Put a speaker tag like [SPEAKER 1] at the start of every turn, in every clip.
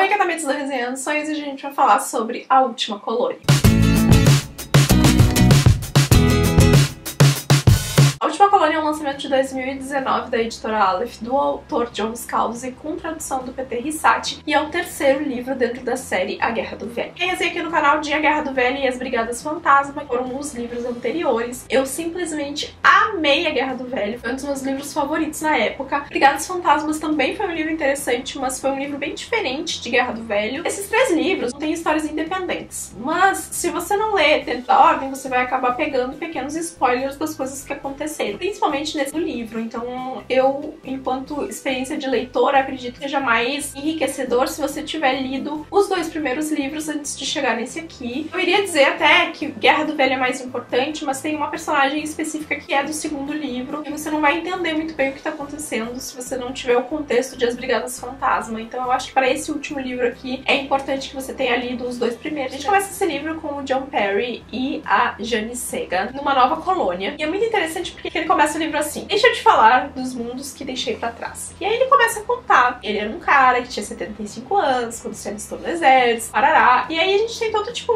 [SPEAKER 1] Oi, catamentos do Resenhando, só hoje a gente vai falar sobre A Última Colônia. A Última Colônia é um lançamento de 2019 da editora Aleph, do autor John Scalzi, com tradução do P.T. Rissati, e é o terceiro livro dentro da série A Guerra do Velho. Quem resenha aqui no canal de A Guerra do Velho e as Brigadas Fantasma foram os livros anteriores. Eu simplesmente amei A Guerra do Velho, foi um dos meus livros favoritos na época. Brigadas Fantasmas também foi um livro interessante, mas foi um livro bem diferente de Guerra do Velho. Esses três livros têm histórias independentes, mas se você não lê dentro da ordem, você vai acabar pegando pequenos spoilers das coisas que aconteceram, principalmente nesse livro. Então eu, enquanto experiência de leitora, acredito que seja mais enriquecedor se você tiver lido os dois primeiros livros antes de chegar nesse aqui. Eu iria dizer até que Guerra do Velho é mais importante, mas tem uma personagem específica que é do segundo livro e você não vai entender muito bem o que tá acontecendo se você não tiver o contexto de As Brigadas Fantasma. Então eu acho que para esse último livro aqui é importante que você tenha lido os dois primeiros. A gente começa esse livro com o John Perry e a Jane Sega numa nova colônia, e é muito interessante porque ele começa o livro assim: deixa eu te falar dos mundos que deixei pra trás. E aí ele começa a contar. Ele era um cara que tinha 75 anos, quando se alistou no exército, parará. E aí a gente tem todo tipo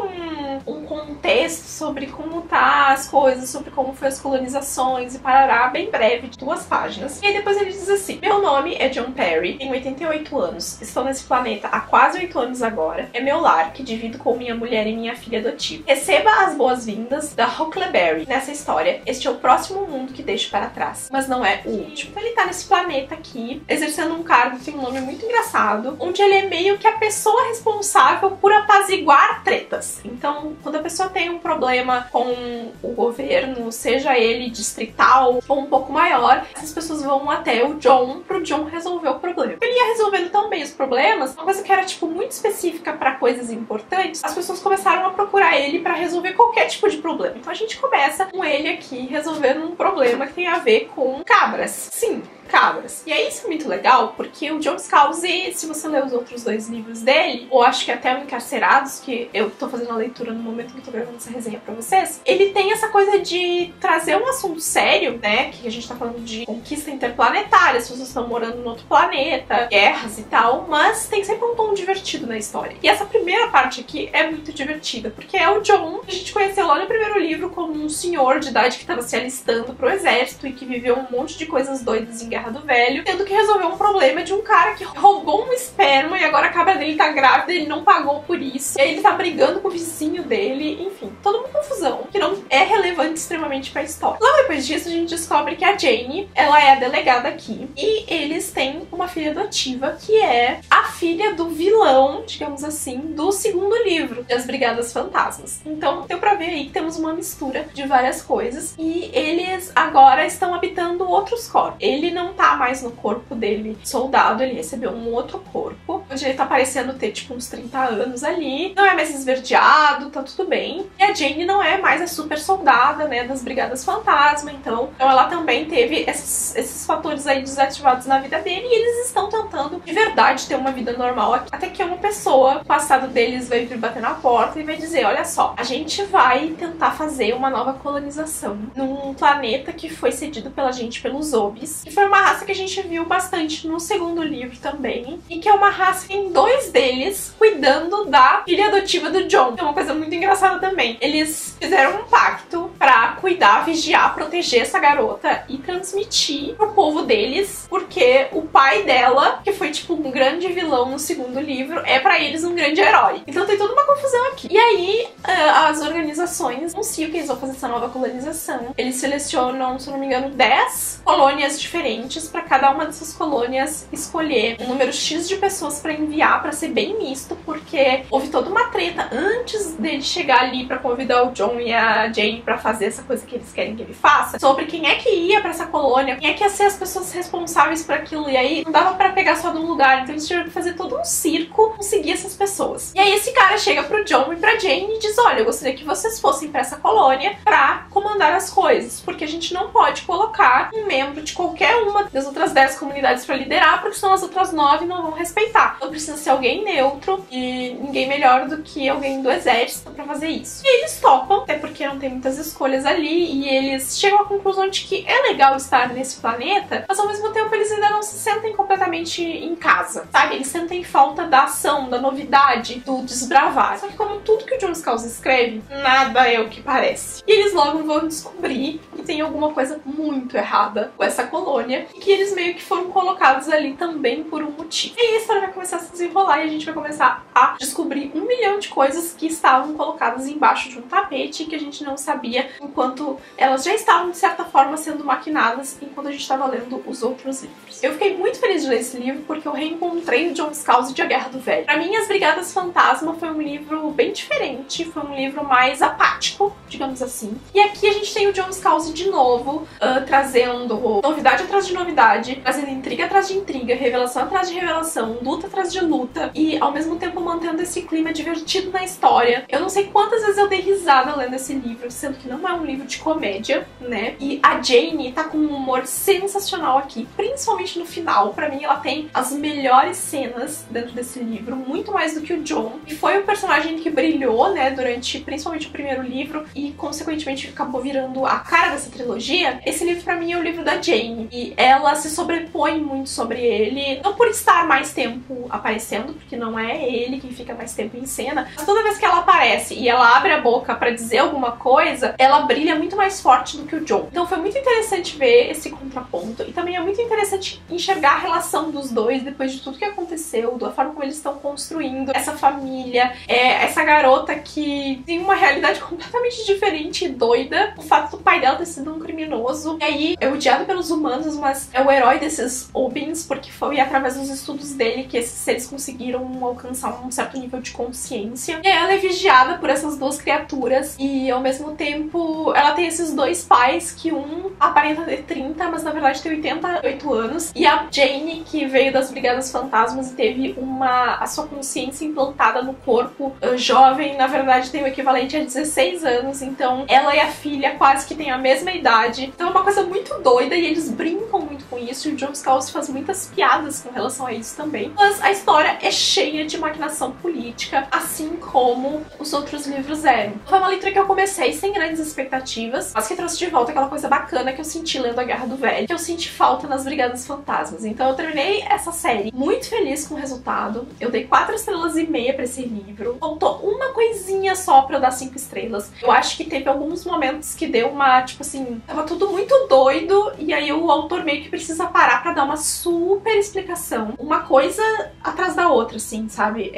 [SPEAKER 1] um contexto sobre como tá as coisas, sobre como foi as colonizações e parará, bem breve, de 2 páginas. E aí depois ele diz assim: meu nome é John Perry, tenho 88 anos, estou nesse planeta há quase 8 anos agora. É meu lar, que divido com minha mulher e minha filha adotiva. Receba as boas-vindas da Huckleberry nessa história. Este é o próximo mundo que deixo para trás, mas não é o último. Então ele tá nesse planeta aqui, exercendo um cargo que tem um nome muito engraçado, onde ele é meio que a pessoa responsável por apaziguar tretas. Então, quando a pessoa tem um problema com o governo, seja ele distrital ou um pouco maior, essas pessoas vão até o John, pro John resolver o problema. Ele ia resolvendo tão bem os problemas, uma coisa que era tipo muito específica para coisas importantes, as pessoas começaram a procurar ele para resolver qualquer tipo de problema. Então a gente começa com ele aqui resolvendo um problema que tem a ver com cabras. Sim, cabras. E aí isso é muito legal, porque o John Scalzi, se você ler os outros 2 livros dele, ou acho que até o Encarcerados, que eu tô fazendo a leitura no momento que eu tô gravando essa resenha pra vocês, ele tem essa coisa de trazer um assunto sério, né, que a gente tá falando de conquista interplanetária, as pessoas estão morando no outro planeta, guerras e tal, mas tem sempre um tom divertido na história. E essa primeira parte aqui é muito divertida, porque é o John que a gente conheceu lá no primeiro livro como um senhor de idade que tava se alistando pro exército e que viveu um monte de coisas doidas em Guerra do Velho, tendo que resolver um problema de um cara que roubou um esperma e agora a cabra dele tá grávida e ele não pagou por isso. E aí ele tá brigando com o vizinho dele, enfim, toda uma confusão que não é relevante extremamente pra história. Logo depois disso a gente descobre que a Jane, ela é a delegada aqui e eles têm uma filha adotiva que é a filha do vilão, digamos assim, do segundo livro, das Brigadas Fantasmas. Então deu pra ver aí que temos uma mistura de várias coisas e eles agora estão habitando outros corpos. Ele não tá mais no corpo dele soldado, ele recebeu um outro corpo, onde ele tá parecendo ter tipo uns 30 anos ali, não é mais esverdeado, tá tudo bem. E a Jane não é mais a super soldada, né, das Brigadas Fantasma, então ela também teve esses fatores aí desativados na vida dele e eles estão tentando de verdade ter uma vida normal aqui. Até que uma pessoa, o passado deles vai vir bater na porta e vai dizer: olha só, a gente vai tentar fazer uma nova colonização num planeta que foi cedido pela gente pelos Obis, que foi uma raça que a gente viu bastante no segundo livro também, e que é uma raça que tem 2 deles cuidando da filha adotiva do John. É uma coisa muito engraçada também. Eles fizeram um pacto pra cuidar, vigiar, proteger essa garota e transmitir pro povo deles, porque o pai dela, que foi tipo um grande vilão no segundo livro, é pra eles um grande herói. Então tem toda uma confusão aqui. E aí as organizações anunciam que eles vão fazer essa nova colonização. Eles selecionam, se eu não me engano, 10 colônias diferentes para cada uma dessas colônias escolher um número X de pessoas para enviar, para ser bem misto, porque houve toda uma treta antes dele chegar ali para convidar o John e a Jane para fazer essa coisa que eles querem que ele faça, sobre quem é que ia para essa colônia, quem é que ia ser as pessoas responsáveis por aquilo, e aí não dava para pegar só de um lugar, então eles tiveram que fazer todo um circo conseguir essas pessoas. E aí esse cara chega pro John e pra Jane e diz: olha, eu gostaria que vocês fossem para essa colônia para comandar as coisas, porque a gente não pode colocar um membro de qualquer uma das outras 10 comunidades para liderar, porque senão as outras 9 não vão respeitar. Então precisa ser alguém neutro e ninguém melhor do que alguém do exército para fazer isso. E eles topam, até porque não tem muitas escolhas. escolhas ali e eles chegam à conclusão de que é legal estar nesse planeta, mas ao mesmo tempo eles ainda não se sentem completamente em casa, sabe? Eles sentem falta da ação, da novidade, do desbravar. Só que como tudo que o John Scalzi escreve, nada é o que parece. E eles logo vão descobrir que tem alguma coisa muito errada com essa colônia e que eles meio que foram colocados ali também por um motivo. E a história vai começar a se desenrolar e a gente vai começar a descobrir 1 milhão de coisas que estavam colocadas embaixo de um tapete e que a gente não sabia enquanto elas já estavam, de certa forma, sendo maquinadas enquanto a gente estava lendo os outros livros. Eu fiquei muito feliz de ler esse livro porque eu reencontrei o John Scalzi de A Guerra do Velho. Pra mim, As Brigadas Fantasma foi um livro bem diferente, foi um livro mais apático, digamos assim. E aqui a gente tem o John Scalzi de novo, trazendo novidade atrás de novidade, trazendo intriga atrás de intriga, revelação atrás de revelação, luta atrás de luta, e ao mesmo tempo mantendo esse clima divertido na história. Eu não sei quantas vezes eu dei risada lendo esse livro, sendo que não é um livro de comédia, né? E a Jane tá com um humor sensacional aqui, principalmente no final. Pra mim, ela tem as melhores cenas dentro desse livro, muito mais do que o John. E foi o personagem que brilhou, né, durante principalmente o primeiro livro e, consequentemente, acabou virando a cara dessa trilogia. Esse livro, pra mim, é o livro da Jane. E ela se sobrepõe muito sobre ele, não por estar mais tempo aparecendo, porque não é ele quem fica mais tempo em cena, mas toda vez que ela aparece e ela abre a boca pra dizer alguma coisa, ela brilha muito mais forte do que o John. Então foi muito interessante ver esse contraponto e também é muito interessante enxergar a relação dos dois depois de tudo que aconteceu, da forma como eles estão construindo essa família, essa garota que tem uma realidade completamente diferente e doida, o fato do pai dela ter sido um criminoso, e aí é odiado pelos humanos, mas é o herói desses Obins, porque foi através dos estudos dele que esses seres conseguiram alcançar um certo nível de consciência. E aí ela é vigiada por essas duas criaturas e ao mesmo tempo ela tem esses dois pais que um aparenta ter 30, mas na verdade tem 88 anos, e a Jane, que veio das Brigadas Fantasmas e teve a sua consciência implantada no corpo jovem, na verdade tem o equivalente a 16 anos, então ela e a filha quase que têm a mesma idade. Então é uma coisa muito doida e eles brincam muito com isso e o John Scalzi faz muitas piadas com relação a isso também. Mas a história é cheia de maquinação política, assim como os outros livros eram. Foi uma leitura que eu comecei sem grandes expectativas, mas que trouxe de volta aquela coisa bacana que eu senti lendo A Guerra do Velho, que eu senti falta nas Brigadas Fantasmas. Então eu terminei essa série muito feliz com o resultado. Eu dei 4,5 estrelas pra esse livro. Faltou uma coisinha só pra eu dar 5 estrelas. Eu acho que teve alguns momentos que deu uma, tipo assim, tava tudo muito doido e aí o autor meio que precisa parar pra dar uma super explicação. Uma coisa atrás da outra, assim, sabe?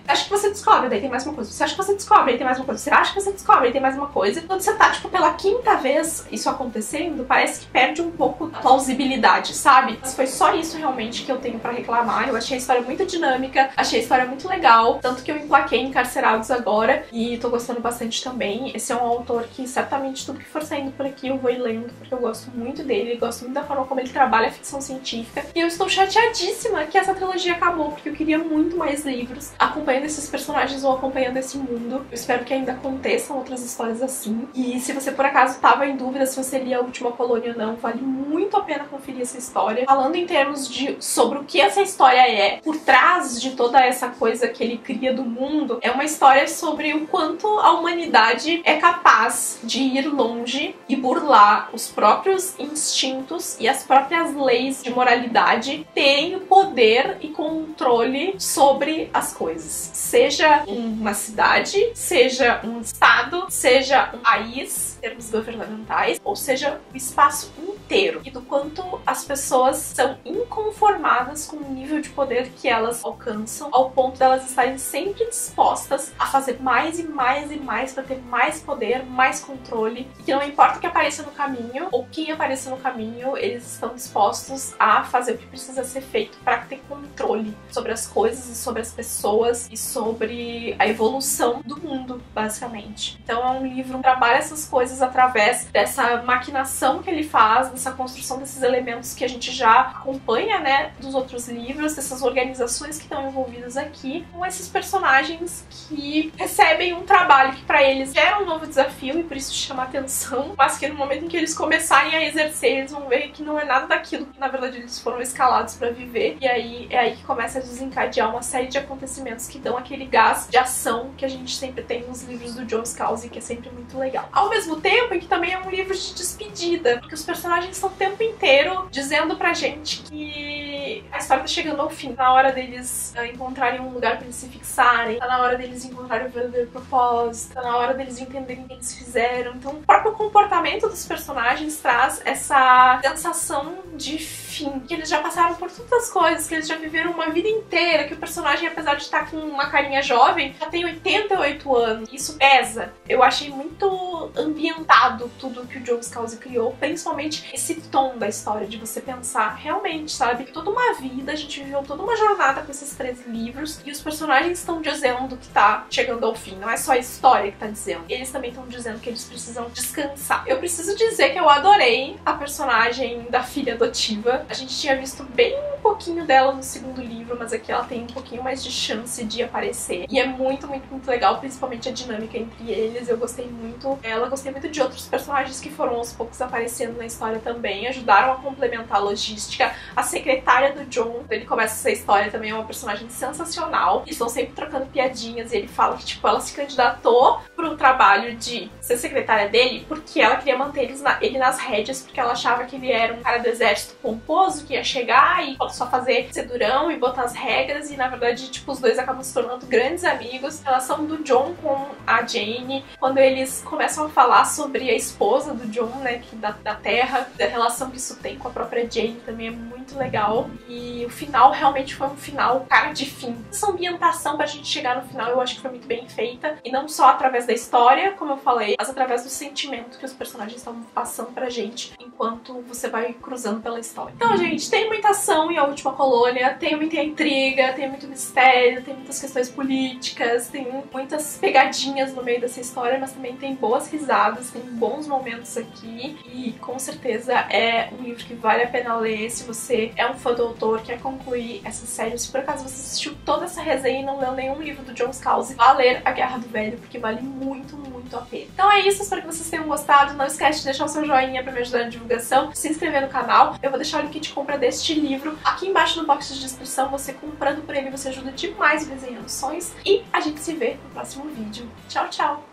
[SPEAKER 1] Acho que você descobre, daí tem mais uma coisa. Você acha que você descobre, aí tem mais uma coisa. Você acha que você descobre, aí tem mais uma coisa. Quando você tá, tipo, pela 5ª vez isso acontecendo, parece que perde um pouco a plausibilidade, sabe? Mas foi só isso realmente que eu tenho pra reclamar. Eu achei a história muito dinâmica, achei a história muito legal, tanto que eu emplaquei Encarcerados agora e tô gostando bastante também. Esse é um autor que certamente tudo que for saindo por aqui eu vou ir lendo, porque eu gosto muito dele, gosto muito da forma como ele trabalha a ficção científica. E eu estou chateadíssima que essa trilogia acabou, porque eu queria muito mais livros acompanhando esses personagens ou acompanhando esse mundo. Eu espero que ainda aconteçam outras histórias assim. E se você por acaso tava em dúvida se você lia A Última Colônia ou não, vale muito a pena conferir essa história. Falando em termos sobre o que essa história é, por trás de toda essa coisa que ele cria do mundo, é uma história sobre o quanto a humanidade é capaz de ir longe e burlar os próprios instintos e as próprias leis de moralidade, terem poder e controle sobre as coisas. Seja uma cidade, seja um estado, seja um país, em termos governamentais, ou seja, o espaço inteiro. E do quanto as pessoas são inconformadas com o nível de poder que elas alcançam, ao ponto delas estarem sempre dispostas a fazer mais e mais e mais para ter mais poder, mais controle, e que não importa o que apareça no caminho ou quem apareça no caminho, eles estão dispostos a fazer o que precisa ser feito para ter controle sobre as coisas e sobre as pessoas e sobre a evolução do mundo, basicamente. Então é um livro que trabalha essas coisas através dessa maquinação que ele faz, dessa construção desses elementos que a gente já acompanha, né, dos outros livros, dessas organizações que estão envolvidas aqui, com esses personagens que recebem um trabalho que para eles gera um novo desafio e por isso chama atenção, mas que no momento em que eles começarem a exercer, eles vão ver que não é nada daquilo que na verdade eles foram escalados para viver, e aí é aí que começa a desencadear uma série de acontecimentos que dão aquele gás de ação que a gente sempre tem nos livros do John Scalzi, que é sempre muito legal. Ao mesmo tempo em que também é um livro de despedida, porque os personagens estão o tempo inteiro dizendo pra gente que a história tá chegando ao fim. Tá na hora deles encontrarem um lugar pra eles se fixarem, tá na hora deles encontrarem o verdadeiro propósito, tá na hora deles entenderem o que eles fizeram. Então o próprio comportamento dos personagens traz essa sensação de fim, que eles já passaram por tantas coisas, que eles já viveram uma vida inteira, que o personagem, apesar de estar com uma carinha jovem, já tem 88 anos. Isso pesa. Eu achei muito ambientado tudo que o John Scalzi criou, principalmente esse tom da história, de você pensar realmente, sabe? Toda uma vida, a gente viveu toda uma jornada com esses 13 livros e os personagens estão dizendo que tá chegando ao fim. Não é só a história que tá dizendo. Eles também estão dizendo que eles precisam descansar. Eu preciso dizer que eu adorei a personagem da filha adotiva. A gente tinha visto bem um pouquinho dela no segundo livro, mas aqui ela tem um pouquinho mais de chance de aparecer. E é muito, muito, muito legal, principalmente a dinâmica entre eles. Eu gostei muito dela, gostei muito de outros personagens que foram aos poucos aparecendo na história também, ajudaram a complementar a logística. A secretária do John, ele começa essa história também, é uma personagem sensacional. Eles estão sempre trocando piadinhas e ele fala que, tipo, ela se candidatou pro trabalho de ser secretária dele porque ela queria manter ele nas rédeas, porque ela achava que ele era um cara do exército pomposo, que ia chegar e só fazer ser durão e botar as regras, e na verdade, tipo, os dois acabam se tornando grandes amigos. A relação do John com a Jane, quando eles começam a falar sobre a esposa do John, né, que da Terra, da relação que isso tem com a própria Jane, também é muito legal. E o final realmente foi um final cara de fim. Essa ambientação pra gente chegar no final eu acho que foi muito bem feita, e não só através da história, como eu falei, mas através do sentimento que os personagens estão passando pra gente enquanto você vai cruzando pela história. Então, gente, tem muita ação em A Última Colônia, tem muita intriga, tem muito mistério, tem muitas questões políticas, tem muitas pegadinhas no meio dessa história, mas também tem boas risadas, tem bons momentos aqui, e com certeza é um livro que vale a pena ler se você é um fã do autor, quer concluir essa série. Se por acaso você assistiu toda essa resenha e não leu nenhum livro do John Scalzi, vá ler A Guerra do Velho, porque vale muito, muito a pena. Então é isso, espero que vocês tenham gostado. Não esquece de deixar o seu joinha pra me ajudar na divulgação, se inscrever no canal. Eu vou deixar o link de compra deste livro aqui embaixo no box de descrição. Você comprando por ele, você ajuda demais o Resenhando Sonhos. E a gente se vê no próximo vídeo. Tchau, tchau!